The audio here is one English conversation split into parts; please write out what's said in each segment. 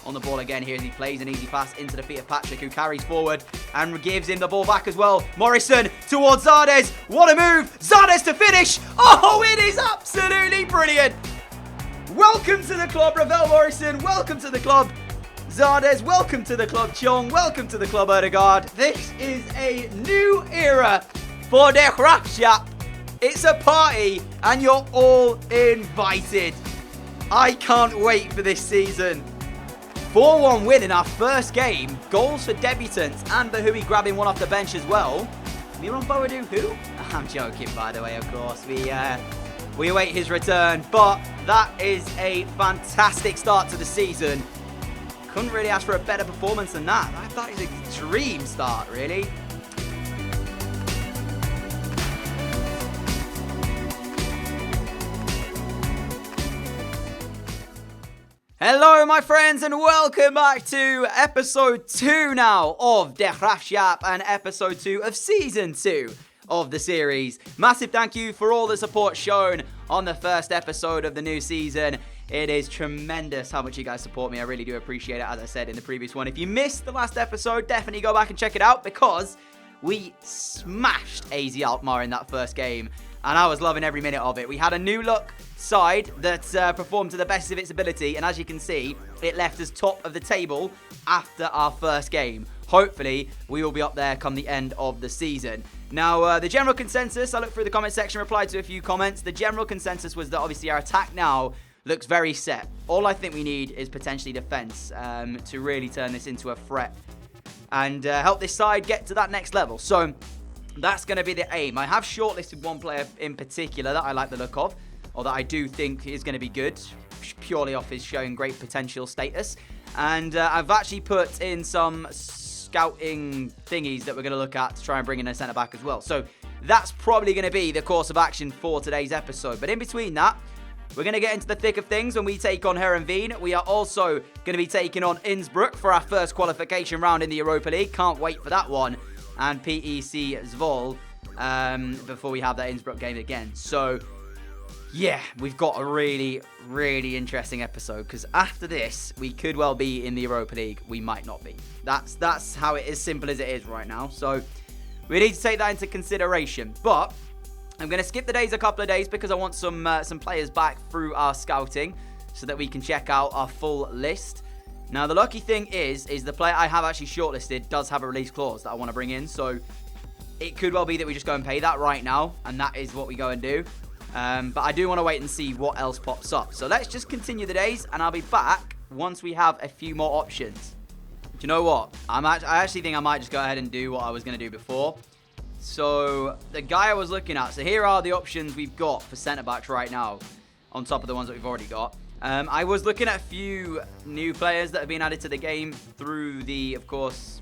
on the ball again here as he plays an easy pass into the feet of Patrick, who carries forward and gives him the ball back as well. Morrison towards ZARDES. What a move. ZARDES to finish. Oh, it is absolutely brilliant. Welcome to the club, Ravel Morrison. Welcome to the club, ZARDES. Welcome to the club, Chong. Welcome to the club, Erdegaard. This is a new era for the Graafschap. It's a party and you're all invited. I can't wait for this season. 4-1 win in our first game. Goals for debutants and Bahui grabbing one off the bench as well. Miron Boadu, who? I'm joking, by the way, of course. We await his return, but that is a fantastic start to the season. Couldn't really ask for a better performance than that. That is a dream start, really. Hello, my friends, and welcome back to episode 2 now of the Graafschap and episode 2 of season 2 of the series. Massive thank you for all the support shown on the first episode of the new season. It is tremendous how much you guys support me. I really do appreciate it, as I said in the previous one. If you missed the last episode, definitely go back and check it out because we smashed AZ Alkmaar in that first game. And I was loving every minute of it. We had a new look side that performed to the best of its ability. And as you can see, it left us top of the table after our first game. Hopefully, we will be up there come the end of the season. Now, the general consensus, I looked through the comment section, replied to a few comments. The general consensus was that obviously our attack now looks very set. All I think we need is potentially defense to really turn this into a threat and help this side get to that next level. So that's going to be the aim. I have shortlisted one player in particular that I like the look of, or that I do think is going to be good, purely off his showing great potential status. And I've actually put in some scouting thingies that we're going to look at to try and bring in a centre-back as well. So that's probably going to be the course of action for today's episode. But in between that, we're going to get into the thick of things when we take on Heerenveen. We are also going to be taking on Innsbruck for our first qualification round in the Europa League. Can't wait for that one. And PEC Zwolle before we have that Innsbruck game again. So, yeah, we've got a really, really interesting episode because after this, we could well be in the Europa League. We might not be. That's how it is, simple as it is right now. So, we need to take that into consideration. But I'm going to skip the days a couple of days because I want some players back through our scouting so that we can check out our full list. Now, the lucky thing is the player I have actually shortlisted does have a release clause that I want to bring in. So, it could well be that we just go and pay that right now. And that is what we go and do. But I do want to wait and see what else pops up. So, let's just continue the days. And I'll be back once we have a few more options. Do you know what? I actually think I might just go ahead and do what I was going to do before. So, the guy I was looking at. So, here are the options we've got for centre-backs right now. On top of the ones that we've already got. I was looking at a few new players that have been added to the game through the, of course,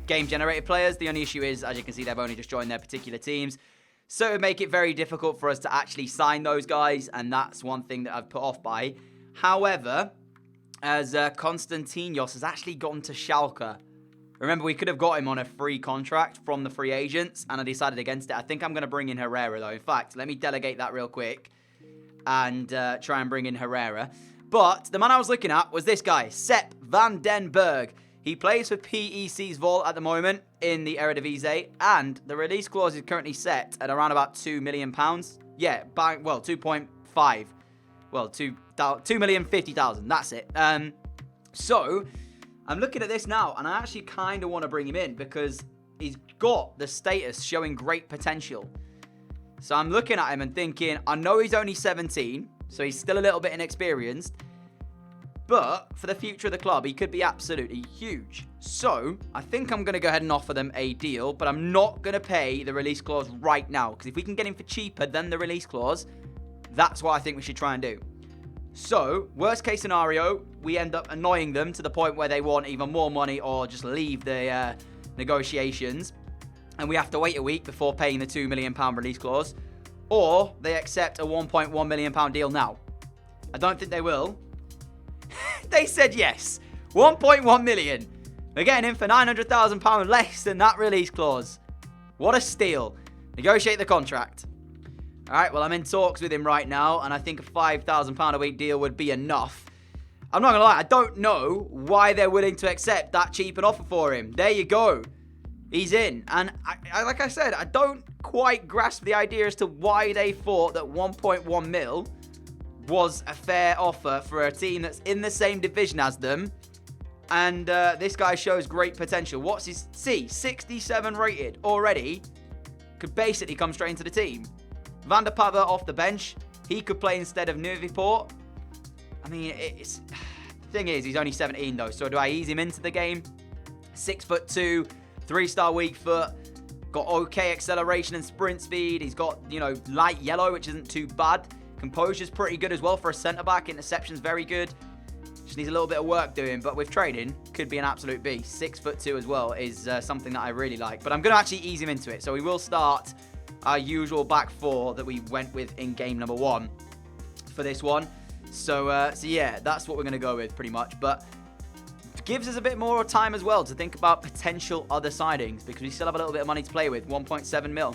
game-generated players. The only issue is, as you can see, they've only just joined their particular teams. So it would make it very difficult for us to actually sign those guys, and that's one thing that I've put off by. However, as Konstantinos has actually gone to Schalke. Remember, we could have got him on a free contract from the free agents, and I decided against it. I think I'm going to bring in Herrera, though. In fact, let me delegate that real quick. And try and bring in Herrera. But the man I was looking at was this guy, Sepp van den Berg. He plays for PEC Zwolle at the moment in the Eredivisie. And the release clause is currently set at around about £2 million. Yeah, 2.5. Well, 2,050,000. That's it. So, I'm looking at this now. And I actually kind of want to bring him in because he's got the status showing great potential. So I'm looking at him and thinking, I know he's only 17, so he's still a little bit inexperienced. But for the future of the club, he could be absolutely huge. So I think I'm going to go ahead and offer them a deal, but I'm not going to pay the release clause right now. Because if we can get him for cheaper than the release clause, that's what I think we should try and do. So, worst case scenario, we end up annoying them to the point where they want even more money or just leave the negotiations. And we have to wait a week before paying the £2 million release clause. Or they accept a £1.1 million deal now. I don't think they will. They said yes. 1.1 million. We're getting him for £900,000 less than that release clause. What a steal. Negotiate the contract. Alright, well, I'm in talks with him right now. And I think a £5,000 a week deal would be enough. I'm not going to lie, I don't know why they're willing to accept that cheap an offer for him. There you go. He's in. And like I said, I don't quite grasp the idea as to why they thought that 1.1 mil was a fair offer for a team that's in the same division as them. And this guy shows great potential. What's his 67 rated already. Could basically come straight into the team. Van der Pava off the bench. He could play instead of Nuviport. I mean, the thing is, he's only 17 though. So do I ease him into the game? 6'2", 3-star weak foot. Got okay acceleration and sprint speed. He's got, you know, light yellow, which isn't too bad. Composure's pretty good as well for a centre-back. Interception's very good. Just needs a little bit of work doing, but with training, could be an absolute beast. 6'2" as well is something that I really like. But I'm going to actually ease him into it. So we will start our usual back four that we went with in game number 1 for this one. So yeah, that's what we're going to go with pretty much. But gives us a bit more time as well to think about potential other signings because we still have a little bit of money to play with, 1.7 mil.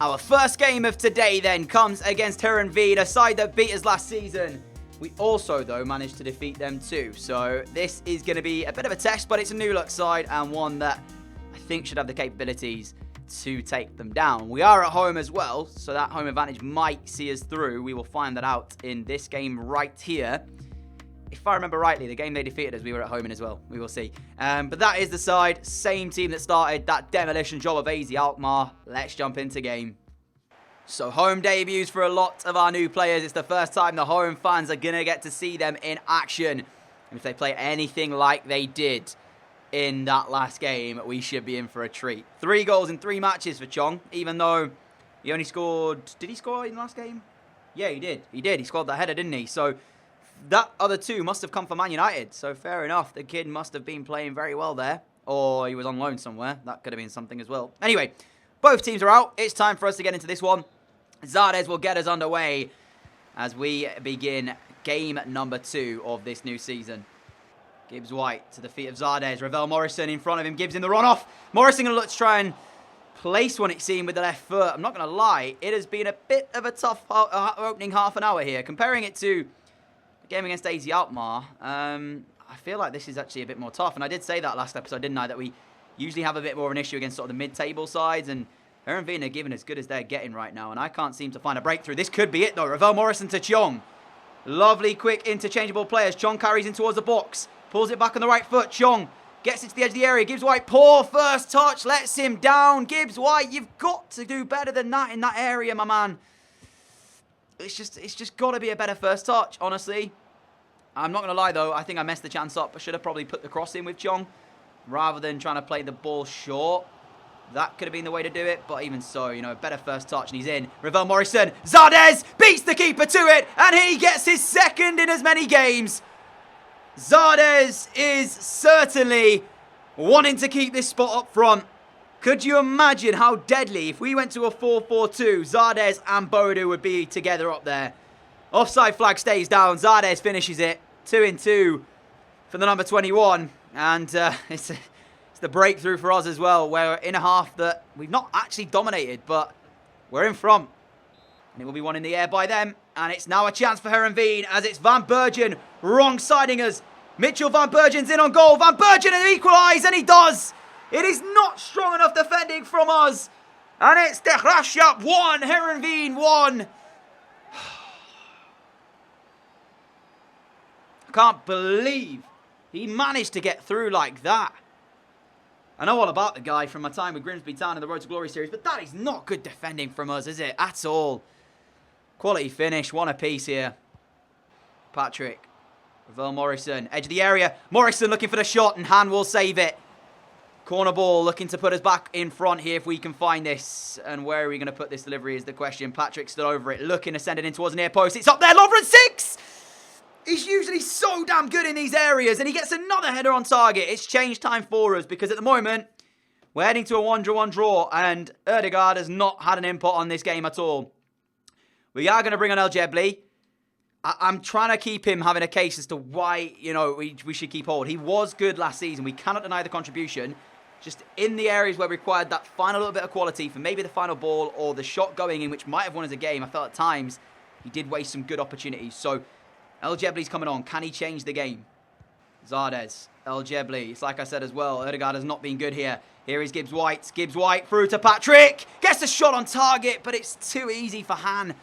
Our first game of today then comes against Heerenveen, a side that beat us last season. We also, though, managed to defeat them too. So this is going to be a bit of a test, but it's a new look side and one that I think should have the capabilities to take them down. We are at home as well, so that home advantage might see us through. We will find that out in this game right here. If I remember rightly, the game they defeated us, we were at home in as well. We will see. But that is the side. Same team that started that demolition job of AZ Alkmaar. Let's jump into game. So home debuts for a lot of our new players. It's the first time the home fans are going to get to see them in action. And if they play anything like they did in that last game, we should be in for a treat. 3 goals in 3 matches for Chong, even though he only scored... Did he score in the last game? Yeah, he did. He did. He scored that header, didn't he? So that other 2 must have come from Man United. So fair enough. The kid must have been playing very well there. Or he was on loan somewhere. That could have been something as well. Anyway, both teams are out. It's time for us to get into this one. ZARDES will get us underway as we begin game number 2 of this new season. Gibbs White to the feet of ZARDES. Ravel Morrison in front of him. Gives him the run off. Morrison going to look to try and place one, it seemed, with the left foot. I'm not going to lie. It has been a bit of a tough opening half an hour here. Comparing it to the game against AZ Alkmaar, I feel like this is actually a bit more tough. And I did say that last episode, didn't I? That we usually have a bit more of an issue against sort of the mid-table sides. And Heerenveen are giving as good as they're getting right now. And I can't seem to find a breakthrough. This could be it, though. Ravel Morrison to Chong. Lovely, quick, interchangeable players. Chong carries in towards the box. Pulls it back on the right foot. Chong gets it to the edge of the area. Gibbs White, poor first touch. Lets him down. Gibbs White, you've got to do better than that in that area, my man. It's just got to be a better first touch, honestly. I'm not going to lie, though. I think I messed the chance up. I should have probably put the cross in with Chong rather than trying to play the ball short. That could have been the way to do it, but even so, you know, better first touch, and he's in. Ravel Morrison, ZARDES beats the keeper to it, and he gets his second in as many games. ZARDES is certainly wanting to keep this spot up front. Could you imagine how deadly if we went to a 4-4-2, ZARDES and Bodu would be together up there. Offside flag stays down, ZARDES finishes it. 2-2 for the number 21, and it's the breakthrough for us as well. We're in a half that we've not actually dominated, but we're in front. And it will be one in the air by them. And it's now a chance for Heerenveen as it's Van Bergen wrong-siding us. Mitchell Van Bergen's in on goal. Van Bergen will equalise, and he does. It is not strong enough defending from us. And it's the Graafschap 1, Heerenveen 1. I can't believe he managed to get through like that. I know all about the guy from my time with Grimsby Town in the Road to Glory series, but that is not good defending from us, is it? At all. Quality finish, 1 apiece here. Patrick. Ravel Morrison, edge of the area. Morrison looking for the shot, and Han will save it. Corner ball looking to put us back in front here if we can find this. And where are we going to put this delivery is the question. Patrick stood over it, looking to send it in towards the near post. It's up there, Lovren 6! He's usually so damn good in these areas, and he gets another header on target. It's change time for us because at the moment, we're heading to a 1-1 draw, and Ødegaard has not had an input on this game at all. We are going to bring on El Jebli. I'm trying to keep him having a case as to why, you know, we should keep hold. He was good last season. We cannot deny the contribution. Just in the areas where we required that final little bit of quality for maybe the final ball or the shot going in, which might have won us a game. I felt at times he did waste some good opportunities. So El Jebli's coming on. Can he change the game? Zardes. El Jebli. It's like I said as well. Odegaard has not been good here. Here is Gibbs White. Gibbs White through to Patrick. Gets the shot on target, but it's too easy for Han.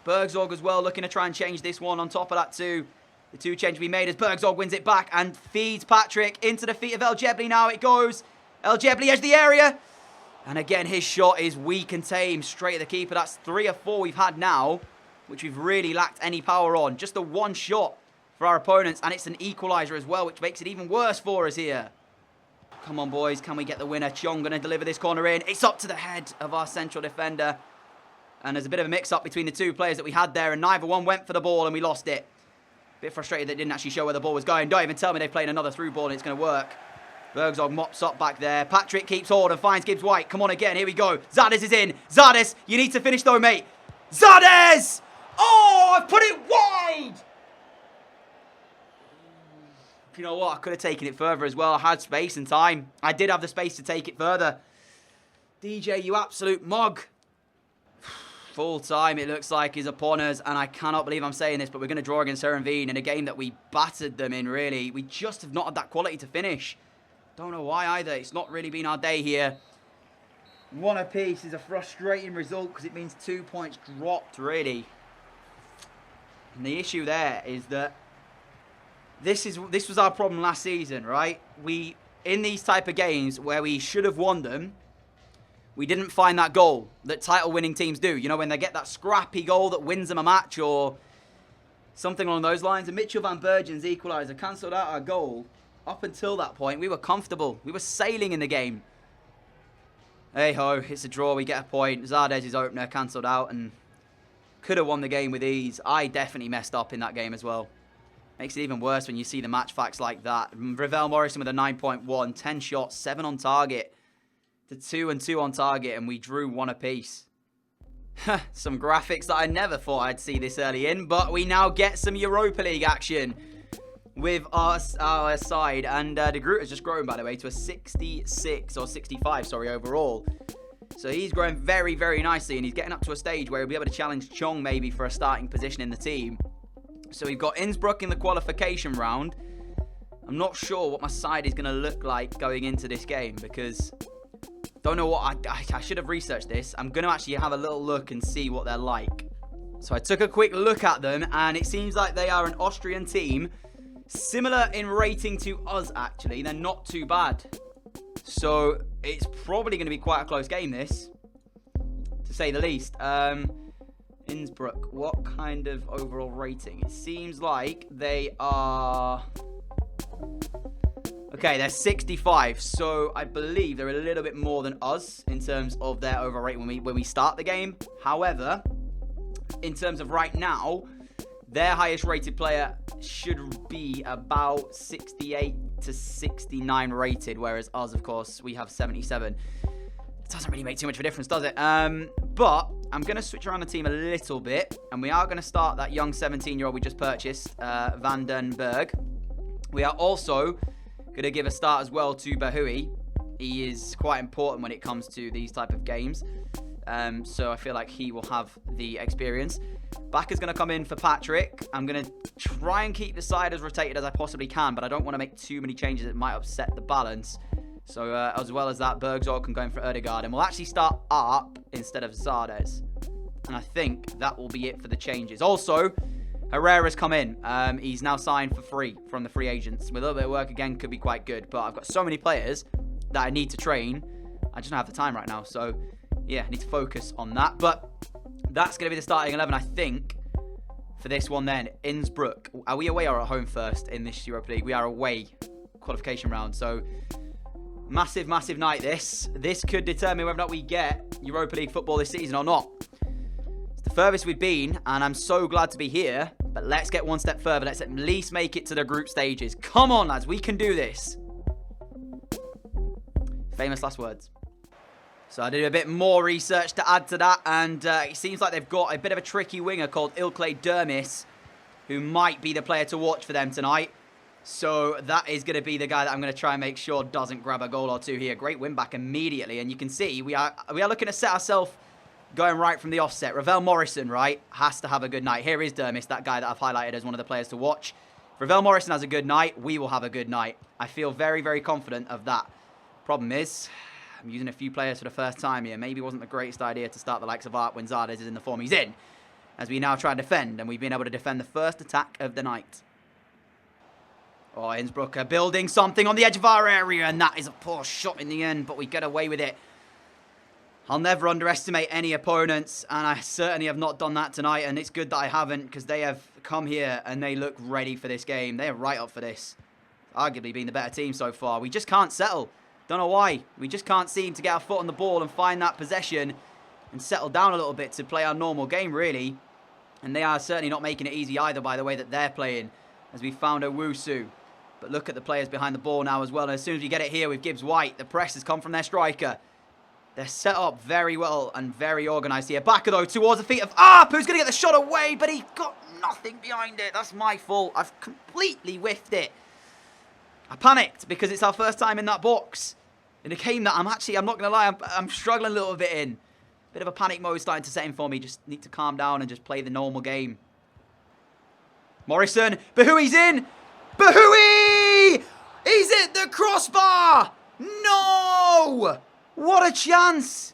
Bergzorg as well, looking to try and change this one. On top of that too, the two changes we made as Bergzorg wins it back and feeds Patrick into the feet of El Jebli. Now it goes. El Jebli edge the area. And again, his shot is weak and tame. Straight at the keeper. That's 3 or 4 we've had now, which we've really lacked any power on. Just the one shot for our opponents, and it's an equaliser as well, which makes it even worse for us here. Come on, boys. Can we get the winner? Chong going to deliver this corner in. It's up to the head of our central defender. And there's a bit of a mix-up between the two players that we had there, and neither one went for the ball, and we lost it. Bit frustrated that it didn't actually show where the ball was going. Don't even tell me they've played another through ball and it's going to work. Bergzorg mops up back there. Patrick keeps hold and finds Gibbs White. Come on again. Here we go. Zardes is in. Zardes, you need to finish though, mate. Zardes! Oh, I've put it wide! You know what? I could have taken it further as well. I had space and time. I did have the space to take it further. DJ, you absolute mug. Full time, it looks like, is upon us, and I cannot believe I'm saying this, but we're going to draw against Heerenveen in a game that we battered them in, really. We just have not had that quality to finish. Don't know why either. It's not really been our day here. 1 apiece is a frustrating result because it means 2 points dropped, really. And the issue there is that this was our problem last season, right? In these type of games where we should have won them, we didn't find that goal that title-winning teams do. You know, when they get that scrappy goal that wins them a match or something along those lines. And Mitchell van Bergen's equaliser cancelled out our goal. Up until that point, we were comfortable. We were sailing in the game. Hey-ho, it's a draw. We get a point. Zardes' opener cancelled out and could have won the game with ease. I definitely messed up in that game as well. Makes it even worse when you see the match facts like that. Ravel Morrison with a 9.1, 10 shots, 7 on target. To 2 and 2 on target, and we drew 1 apiece. Some graphics that I never thought I'd see this early in, but we now get some Europa League action with our side, and De Groot has just grown, by the way, to a 66 or 65, sorry, overall. So he's growing very, very nicely, and he's getting up to a stage where he'll be able to challenge Chong maybe for a starting position in the team. So we've got Innsbruck in the qualification round. I'm not sure what my side is going to look like going into this game because don't know what I should have researched this. I'm going to actually have a little look and see what they're like. So I took a quick look at them, and it seems like they are an Austrian team, similar in rating to us, actually. They're not too bad. So it's probably going to be quite a close game, this, to say the least. Innsbruck, what kind of overall rating? It seems like they are... Okay, they're 65, so I believe they're a little bit more than us in terms of their overall rating when we start the game. However, in terms of right now, their highest rated player should be about 68 to 69 rated, whereas us, of course, we have 77. It doesn't really make too much of a difference, does it? But I'm going to switch around the team a little bit, and we are going to start that young 17-year-old we just purchased, Van den Berg. We are also going to give a start as well to Bahui. He is quite important when it comes to these type of games. So I feel like he will have the experience. Bakker's going to come in for Patrick. I'm going to try and keep the side as rotated as I possibly can, but I don't want to make too many changes that might upset the balance. So as well as that, Bergzorg can go in for Odegaard. And we'll actually start Arp instead of Zardes. And I think that will be it for the changes. Also, Herrera's come in. He's now signed for free from the free agents. With a little bit of work, again, could be quite good. But I've got so many players that I need to train. I just don't have the time right now. So, yeah, I need to focus on that. But that's going to be the starting 11, I think, for this one then. Innsbruck. Are we away or at home first in this Europa League? We are away qualification round. So, massive, massive night this. This could determine whether or not we get Europa League football this season or not. The furthest we've been, and I'm so glad to be here, but let's get one step further. Let's at least make it to the group stages. Come on, lads, we can do this. Famous last words. So I did a bit more research to add to that, and it seems like they've got a bit of a tricky winger called Ilkley Dermis, who might be the player to watch for them tonight. So that is going to be the guy that I'm going to try and make sure doesn't grab a goal or two here. Great win back immediately, and you can see we are looking to set ourselves going right from the offset. Ravel Morrison, right, has to have a good night. Here is Dermis, that guy that I've highlighted as one of the players to watch. If Ravel Morrison has a good night, we will have a good night. I feel very, very confident of that. Problem is, I'm using a few players for the first time here. Maybe it wasn't the greatest idea to start the likes of Art when Zardes is in the form he's in, as we now try and defend, and we've been able to defend the first attack of the night. Oh, Innsbruck are building something on the edge of our area, and that is a poor shot in the end, but we get away with it. I'll never underestimate any opponents, and I certainly have not done that tonight, and it's good that I haven't, because they have come here and they look ready for this game. They are right up for this. Arguably being the better team so far. We just can't settle. Don't know why. We just can't seem to get our foot on the ball and find that possession and settle down a little bit to play our normal game, really. And they are certainly not making it easy either by the way that they're playing, as we found Owusu. But look at the players behind the ball now as well. And as soon as we get it here with Gibbs White, the press has come from their striker. They're set up very well and very organised here. Backer, though, towards the feet of Arp, who's going to get the shot away, but he got nothing behind it. That's my fault. I've completely whiffed it. I panicked because it's our first time in that box. In a game that I'm not going to lie, I'm struggling a little bit in. Bit of a panic mode starting to set in for me. Just need to calm down and just play the normal game. Morrison, Bahui's in. Bahui! He's hit the crossbar! No! What a chance!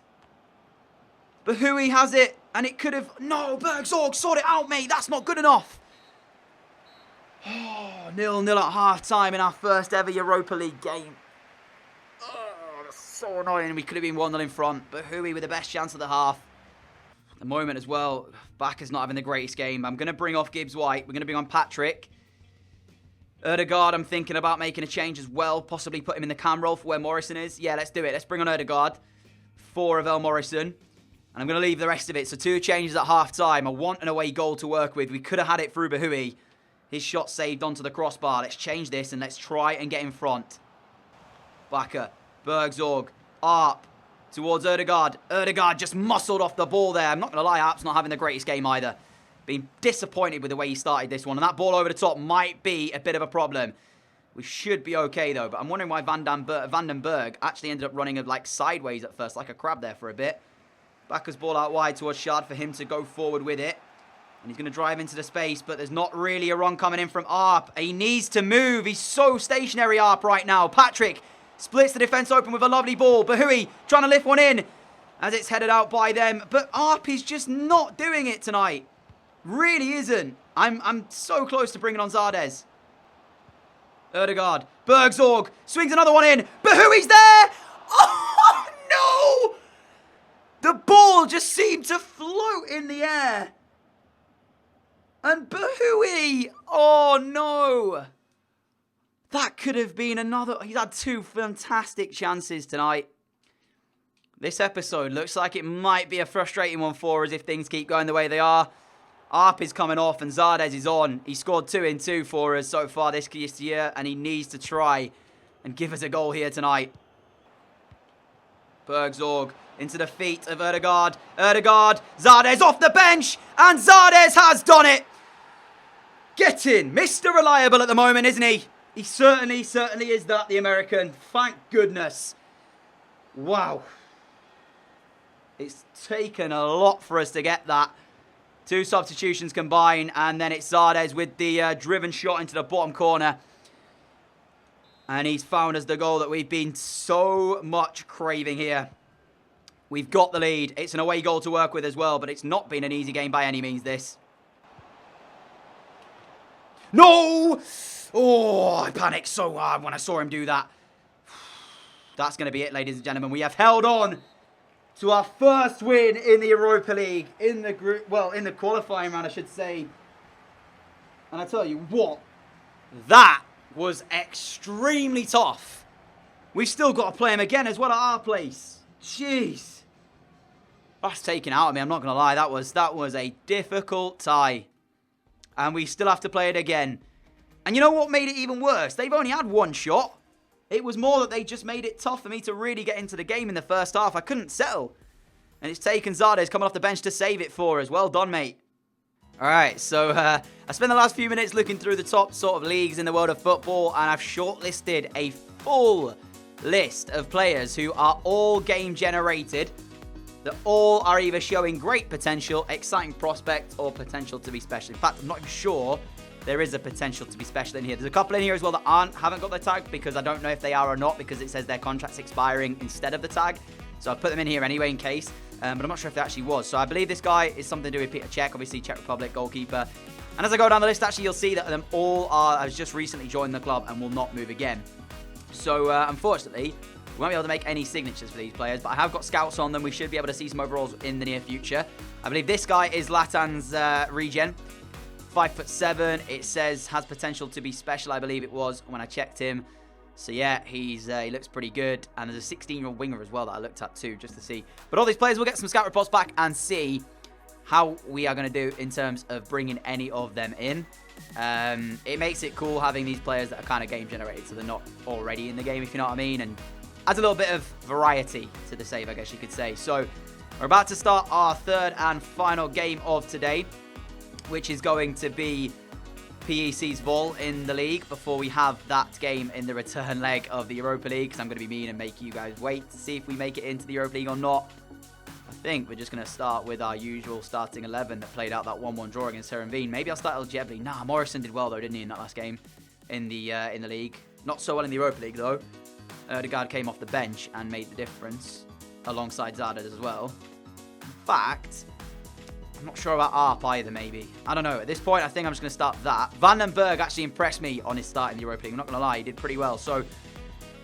Bahui has it, and it could have... No, Bergzorg, sort it out, mate. That's not good enough. Oh, 0-0 at half-time in our first ever Europa League game. Oh, that's so annoying. We could have been 1-0 in front. Bahui with the best chance of the half. At the moment as well, Backer's not having the greatest game. I'm going to bring off Gibbs White. We're going to bring on Patrick. Odegaard, I'm thinking about making a change as well. Possibly put him in the cam role for where Morrison is. Yeah, let's do it. Let's bring on Odegaard for Ravel Morrison. And I'm going to leave the rest of it. So 2 changes at half-time. I want an away goal to work with. We could have had it through Bahui. His shot saved onto the crossbar. Let's change this and let's try and get in front. Bakker, Bergzorg, Arp towards Odegaard. Odegaard just muscled off the ball there. I'm not going to lie, Arp's not having the greatest game either. Been disappointed with the way he started this one. And that ball over the top might be a bit of a problem. We should be okay, though. But I'm wondering why Van den Berg actually ended up running like sideways at first, like a crab there for a bit. Bakker's ball out wide towards Shard for him to go forward with it. And he's going to drive into the space, but there's not really a run coming in from Arp. He needs to move. He's so stationary, Arp, right now. Patrick splits the defence open with a lovely ball. Bahui trying to lift one in as it's headed out by them. But Arp is just not doing it tonight. Really isn't. I'm so close to bringing on Zardes. Odegaard. Bergzorg swings another one in. Bahui's there. Oh, no. The ball just seemed to float in the air. And Bahui. Oh, no. That could have been another. He's had 2 fantastic chances tonight. This episode looks like it might be a frustrating one for us if things keep going the way they are. Arp is coming off and Zardes is on. He scored 2 in 2 for us so far this year, and he needs to try and give us a goal here tonight. Bergzorg into the feet of Odegaard. Odegaard, Zardes off the bench, and Zardes has done it. Get in. Mr. Reliable at the moment, isn't he? He certainly is that, the American. Thank goodness. Wow. It's taken a lot for us to get that. 2 substitutions combined, and then it's Zardes with the driven shot into the bottom corner. And he's found us the goal that we've been so much craving here. We've got the lead. It's an away goal to work with as well, but it's not been an easy game by any means, this. No! Oh, I panicked so hard when I saw him do that. That's going to be it, ladies and gentlemen. We have held on to our first win in the Europa League, in the group, well, in the qualifying round, I should say. And I tell you what, that was extremely tough. We've still got to play him again as well at our place. Jeez. That's taken out of me, I'm not going to lie. That was a difficult tie. And we still have to play it again. And you know what made it even worse? They've only had 1 shot. It was more that they just made it tough for me to really get into the game in the first half. I couldn't settle. And it's taken Zardes coming off the bench to save it for us. Well done, mate. Alright, so I spent the last few minutes looking through the top sort of leagues in the world of football, and I've shortlisted a full list of players who are all game generated that all are either showing great potential, exciting prospect, or potential to be special. In fact, I'm not even sure there is a potential to be special in here. There's a couple in here as well that haven't got their tag because I don't know if they are or not because it says their contract's expiring instead of the tag. So I put them in here anyway in case, but I'm not sure if they actually was. So I believe this guy is something to do with Peter Cech, obviously Czech Republic goalkeeper. And as I go down the list, actually, you'll see that them all have just recently joined the club and will not move again. So unfortunately, we won't be able to make any signatures for these players, but I have got scouts on them. We should be able to see some overalls in the near future. I believe this guy is Latan's regen. 5'7", it says has potential to be special, I believe it was when I checked him. So yeah, he looks pretty good. And there's a 16-year-old winger as well that I looked at too, just to see. But all these players, we'll get some scout reports back and see how we are going to do in terms of bringing any of them in. It makes it cool having these players that are kind of game generated, so they're not already in the game, if you know what I mean. And adds a little bit of variety to the save, I guess you could say. So we're about to start our third and final game of today, which is going to be PEC's Vol in the league before we have that game in the return leg of the Europa League, because I'm going to be mean and make you guys wait to see if we make it into the Europa League or not. I think we're just going to start with our usual starting 11 that played out that 1-1 draw against Heerenveen. Maybe I'll start Eljebli. Nah, Morrison did well though, didn't he, in that last game in the league. Not so well in the Europa League though. Erdegaard came off the bench and made the difference alongside ZARDES as well. In fact, I'm not sure about ARP either, maybe. I don't know. At this point, I think I'm just going to start that. Van den Berg actually impressed me on his start in the Europa League. I'm not going to lie. He did pretty well. So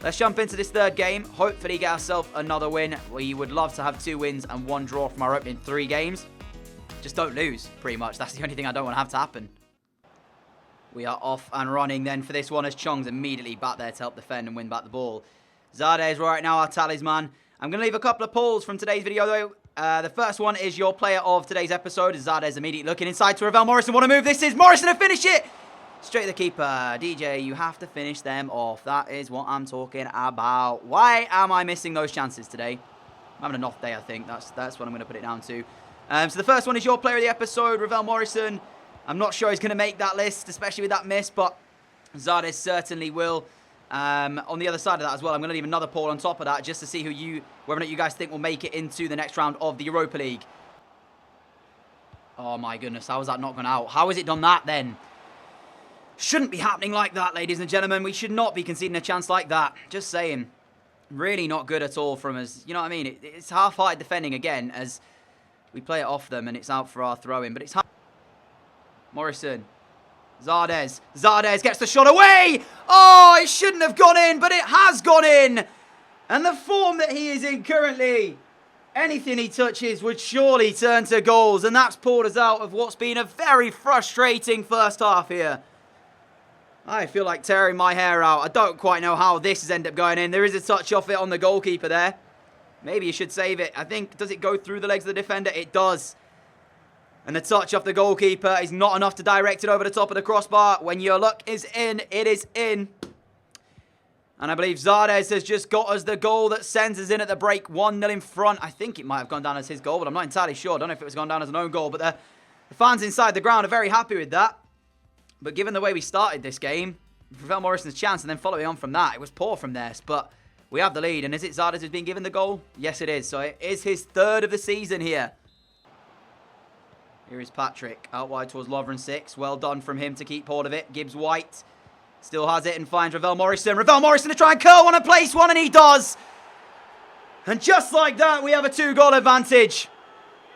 let's jump into this third game. Hopefully get ourselves another win. We would love to have 2 wins and 1 draw from our opening 3 games. Just don't lose, pretty much. That's the only thing I don't want to have to happen. We are off and running then for this one as Chong's immediately back there to help defend and win back the ball. ZARDES right now, our talisman. I'm going to leave a couple of polls from today's video though. The first one is your player of today's episode. ZARDES immediately looking inside to Ravel Morrison. What a move this is. Morrison to finish it. Straight to the keeper. DJ, you have to finish them off. That is what I'm talking about. Why am I missing those chances today? I'm having an off day, I think. That's what I'm going to put it down to. So the first one is your player of the episode, Ravel Morrison. I'm not sure he's going to make that list, especially with that miss, but ZARDES certainly will. On the other side of that as well, I'm going to leave another poll on top of that just to see whether or not you guys think will make it into the next round of the Europa League. Oh my goodness, how has that not gone out? How has it done that then? Shouldn't be happening like that, ladies and gentlemen. We should not be conceding a chance like that. Just saying. Really not good at all from us. You know what I mean? It's half-hearted defending again as we play it off them and it's out for our throw-in. But it's Morrison. ZARDES. ZARDES gets the shot away. Oh, it shouldn't have gone in, but it has gone in. And the form that he is in currently, anything he touches would surely turn to goals. And that's pulled us out of what's been a very frustrating first half here. I feel like tearing my hair out. I don't quite know how this has ended up going in. There is a touch off it on the goalkeeper there. Maybe you should save it. I think, does it go through the legs of the defender? It does. And the touch off the goalkeeper is not enough to direct it over the top of the crossbar. When your luck is in, it is in. And I believe ZARDES has just got us the goal that sends us in at the break. 1-0 in front. I think it might have gone down as his goal, but I'm not entirely sure. I don't know if it was gone down as an own goal, but the fans inside the ground are very happy with that. But given the way we started this game, Ravel Morrison's chance and then following on from that, it was poor from there. But we have the lead. And is it ZARDES who's been given the goal? Yes, it is. So it is his 3rd of the season here. Here is Patrick, out wide towards Lovren 6. Well done from him to keep hold of it. Gibbs White still has it and finds Ravel Morrison. Ravel Morrison to try and curl one and place one, and he does. And just like that, we have a 2-goal advantage.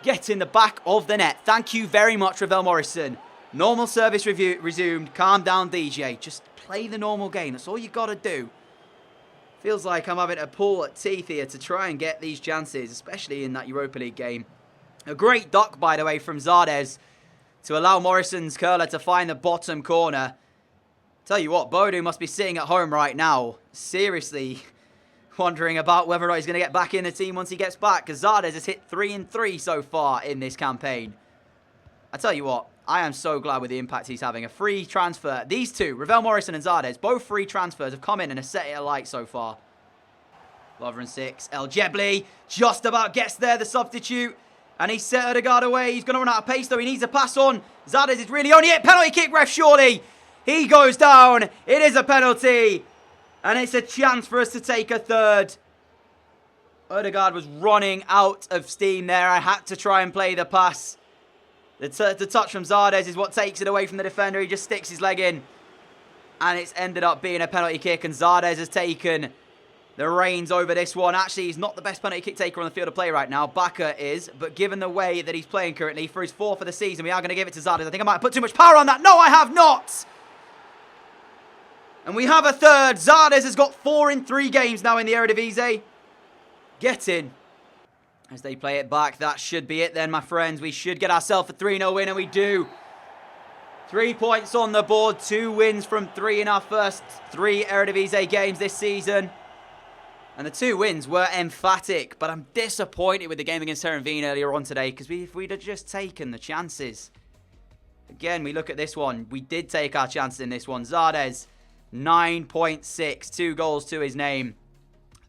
Get in the back of the net. Thank you very much, Ravel Morrison. Normal service resumed. Calm down, DJ. Just play the normal game. That's all you got to do. Feels like I'm having to pull at teeth here to try and get these chances, especially in that Europa League game. A great duck, by the way, from ZARDES to allow Morrison's curler to find the bottom corner. Tell you what, Bodu must be sitting at home right now, seriously wondering about whether or not he's going to get back in the team once he gets back, because ZARDES has hit 3-3 so far in this campaign. I tell you what, I am so glad with the impact he's having. A free transfer. These two, Ravel Morrison and ZARDES, both free transfers have come in and have set it alight so far. Lovren 6. Eljebli just about gets there, the substitute. And he's set Erdegaard away. He's going to run out of pace, though. He needs a pass on. ZARDES is really only it. Penalty kick, ref, surely. He goes down. It is a penalty. And it's a chance for us to take a 3rd. Odegaard was running out of steam there. I had to try and play the pass. The touch from Zardes is what takes it away from the defender. He just sticks his leg in. And it's ended up being a penalty kick. And Zardes has taken the reins over this one. Actually, he's not the best penalty kick taker on the field of play right now. Baka is. But given the way that he's playing currently, for his 4th of the season, we are going to give it to Zardes. I think I might have put too much power on that. No, I have not. And we have a third. Zardes has got 4 in 3 games now in the Eredivisie. Get in. As they play it back, that should be it then, my friends. We should get ourselves a 3-0 win, and we do. 3 points on the board, 2 wins from 3 in our first 3 Eredivisie games this season. And the 2 wins were emphatic, but I'm disappointed with the game against Heerenveen earlier on today, because if we'd have just taken the chances. Again, we look at this one. We did take our chances in this one. Zardes, 9.6, 2 goals to his name.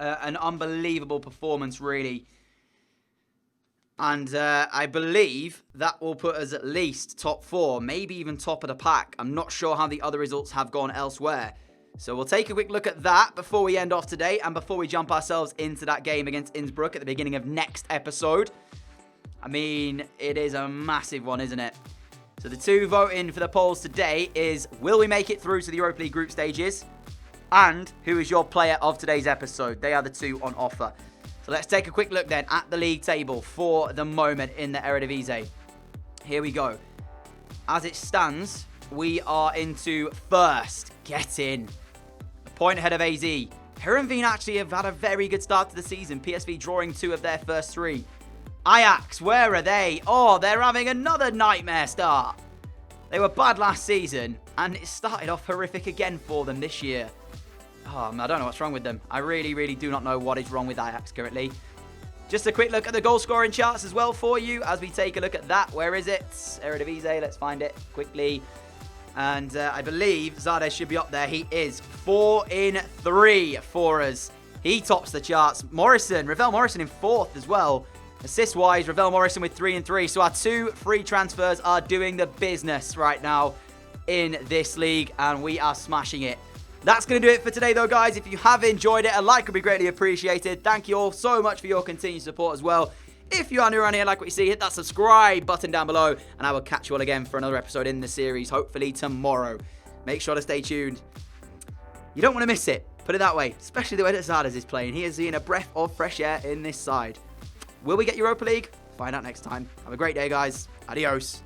An unbelievable performance, really. And I believe that will put us at least top 4, maybe even top of the pack. I'm not sure how the other results have gone elsewhere. So we'll take a quick look at that before we end off today and before we jump ourselves into that game against Innsbruck at the beginning of next episode. I mean, it is a massive one, isn't it? So the 2 voting for the polls today is, will we make it through to the Europa League group stages? And who is your player of today's episode? They are the 2 on offer. So let's take a quick look then at the league table for the moment in the Eredivisie. Here we go. As it stands, we are into first. Get in. A point ahead of AZ. Heerenveen actually have had a very good start to the season. PSV drawing 2 of their first 3. Ajax, where are they? Oh, they're having another nightmare start. They were bad last season, and it started off horrific again for them this year. Oh, I don't know what's wrong with them. I really do not know what is wrong with Ajax currently. Just a quick look at the goal scoring charts as well for you as we take a look at that. Where is it? Eredivisie, let's find it quickly. And I believe Zardes should be up there. He is 4 in 3 for us. He tops the charts. Ravel Morrison in 4th as well. Assist-wise, Ravel Morrison with 3 in 3. So our 2 free transfers are doing the business right now in this league, and we are smashing it. That's going to do it for today, though, guys. If you have enjoyed it, a like would be greatly appreciated. Thank you all so much for your continued support as well. If you are new around here, like what you see, hit that subscribe button down below, and I will catch you all again for another episode in the series, hopefully tomorrow. Make sure to stay tuned. You don't want to miss it, put it that way, especially the way that Zardes is playing. He is seeing a breath of fresh air in this side. Will we get Europa League? Find out next time. Have a great day, guys. Adios.